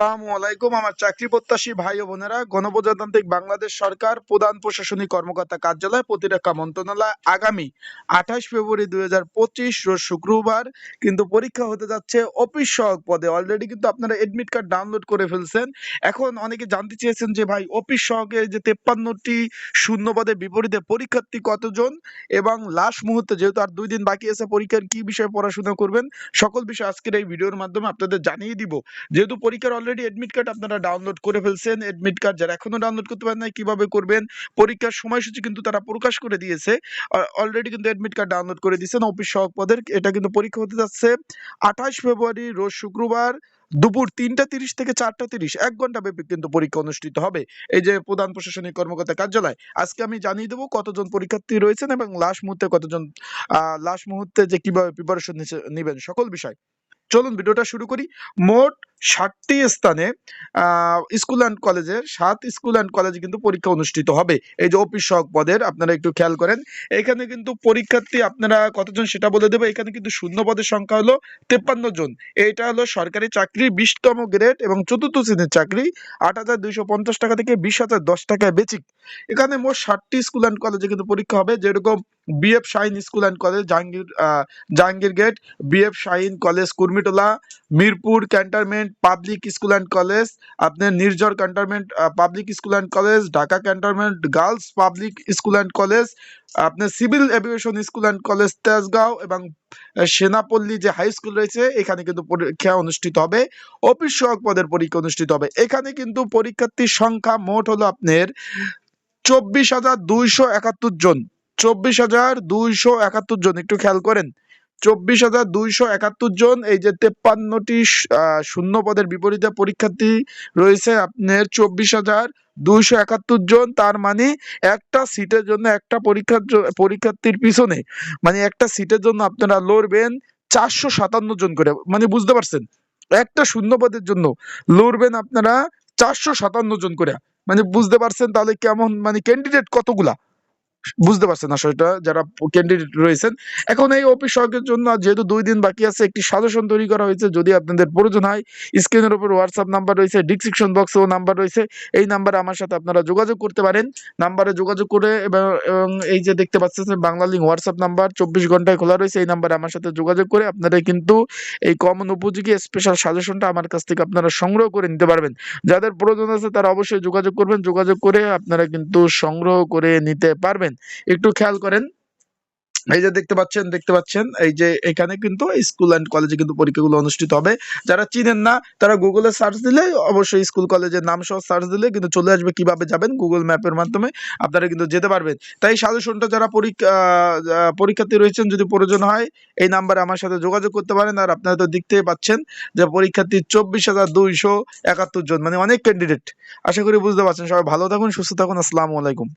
আসসালামু আলাইকুম। আমার চাকরি প্রত্যাশী ভাই ও বোনেরা, গণপ্রজাতান্ত্রিক বাংলাদেশ সরকার প্রধান প্রশাসনিক কর্মকর্তা কার্যালয়, প্রতিরক্ষা মন্ত্রণালয় আগামী 28 ফেব্রুয়ারি 2025 রোজ শুক্রবার কিন্তু পরীক্ষা হতে যাচ্ছে অফিস সহায়ক পদে। অলরেডি কিন্তু আপনারা এডমিট কার্ড ডাউনলোড করে ফেলছেন। এখন অনেকে জানতে চেয়েছেন যে ভাই, অফিস সহায়কের যে 53টি শূন্য পদের বিপরীতে পরীক্ষার্থী কতজন এবং লাস্ট মুহূর্তে যেহেতু আর 2 দিন বাকি আছে পরীক্ষার, কি বিষয়ে পড়াশোনা করবেন সকল বিষয় আজকের এই ভিডিওর মাধ্যমে আপনাদের জানিয়ে দিব। যেহেতু পরীক্ষার অলরেডি এডমিট কার্ড আপনারা ডাউনলোড করে ফেলছেন, এডমিট কার্ড যারা এখনো ডাউনলোড করতে পারেন নাই কিভাবে করবেন, পরীক্ষার সময়সূচি কিন্তু তারা প্রকাশ করে দিয়েছে। অলরেডি কিন্তু এডমিট কার্ড ডাউনলোড করে দিয়েছেন অফিস সহায়ক পদের। এটা কিন্তু পরীক্ষা হতে যাচ্ছে 28 ফেব্রুয়ারি রোজ শুক্রবার দুপুর 3টা 30 থেকে 4টা 30, 1 ঘন্টা ব্যাপী কিন্তু পরীক্ষা অনুষ্ঠিত হবে। এই যে প্রধান প্রশাসনিক কর্মকর্তা কার্যালয়, আজকে আমি জানিয়ে দেবো কতজন পরীক্ষার্থী রয়েছেন এবং লাস্ট মুহূর্তে কতজন লাস্ট মুহূর্তে যে কিভাবে প্রিপারেশন নেবেন সকল বিষয়। চলুন ভিডিওটা শুরু করি। মোট 60টি স্থানে স্কুল অ্যান্ড কলেজের 7 স্কুল অ্যান্ড কলেজে কিন্তু পরীক্ষা অনুষ্ঠিত হবে। এই যে অফিস সহায়ক পদের আপনারা একটু খেয়াল করেন, এখানে কিন্তু পরীক্ষার্থী আপনারা কতজন সেটা বলে দেবো। এখানে কিন্তু শূন্য পদের সংখ্যা হলো 53 জন। এটা হলো সরকারি চাকরি 20তম গ্রেড এবং চতুর্থ শ্রেণীর চাকরি, 8,250 টাকা থেকে 20,010 টাকায় বেচিক। এখানে মোট 60টি স্কুল অ্যান্ড কলেজে কিন্তু পরীক্ষা হবে, যেরকম BAF Shaheen school and college Jahangir gate, BAF Shaheen college Kurmitola, Mirpur cantonment public school and college, আপনার Nirjhor cantonment public school and college, Dhaka cantonment girls public school and college, আপনার civil aviation school and college Tejgaon এবং সেনাপল্লী যে হাই স্কুল রয়েছে এখানে কিন্তু পরীক্ষা অনুষ্ঠিত হবে। অফিস সহায়ক পদের পরীক্ষা অনুষ্ঠিত হবে। এখানে কিন্তু পরীক্ষার্থীর সংখ্যা মোট হলো আপনার 24,271 জন। 24,271 জন, একটু খেয়াল করেন। 24,271 জন। এই যে 53টি শূন্য পদের বিপরীতে পরীক্ষার্থী রয়েছে আপনার 24,271 জন। তার মানে একটা সিটের জন্য একটা পরীক্ষার্থীর পিছনে, মানে একটা সিটের জন্য আপনারা লড়বেন 457 জন করে। মানে বুঝতে পারছেন, একটা শূন্য পদের জন্য লড়বেন আপনারা 457 জন করে। মানে বুঝতে পারছেন তাহলে কেমন, মানে ক্যান্ডিডেট কতগুলা বুঝতে পারছেন আসলে যারা ক্যান্ডিডেট রয়েছেন। এখন এই অফিস সহায়কের জন্য যেহেতু 2 দিন বাকি আছে, একটি সাজেশন তৈরি করা হয়েছে। যদি আপনাদের প্রয়োজন হয়, স্ক্রিনের উপর হোয়াটসঅ্যাপ নাম্বার রয়েছে, ডিসক্রিপশন বক্সেও নাম্বার রয়েছে। এই নাম্বারে আমার সাথে আপনারা যোগাযোগ করতে পারেন। নাম্বারে যোগাযোগ করে এবং এই যে দেখতে পাচ্ছেন বাংলা লিঙ্ক হোয়াটসঅ্যাপ নাম্বার 24 ঘন্টায় খোলা রয়েছে। এই নাম্বারে আমার সাথে যোগাযোগ করে আপনারা কিন্তু এই কমন উপযোগী স্পেশাল সাজেশনটা আমার কাছ থেকে আপনারা সংগ্রহ করে নিতে পারবেন। যাদের প্রয়োজন আছে তারা অবশ্যই যোগাযোগ করবেন। যোগাযোগ করে আপনারা কিন্তু সংগ্রহ করে নিতে পারবেন। একটু খেয়াল করেন, এই যে দেখতে পাচ্ছেন এই যে এখানে কিন্তু স্কুল অ্যান্ড কলেজে কিন্তু পরীক্ষাগুলো অনুষ্ঠিত হবে। যারা চিনেন না তারা গুগলে সার্চ দিলে অবশ্যই স্কুল কলেজের নাম সহ সার্চ দিলে কিন্তু চলে আসবে কিভাবে যাবেন, গুগল ম্যাপের মাধ্যমে আপনারা কিন্তু যেতে পারবেন। তাই সাজেশনটা যারা পরীক্ষার্থী রয়েছেন, যদি প্রয়োজন হয় এই নাম্বারে আমার সাথে যোগাযোগ করতে পারেন। আর আপনারা তো দেখতেই পাচ্ছেন যে পরীক্ষার্থী 24,271 জন, মানে অনেক ক্যান্ডিডেট। আশা করি বুঝতে পারছেন। সবাই ভালো থাকুন, সুস্থ থাকুন। আসসালামু আলাইকুম।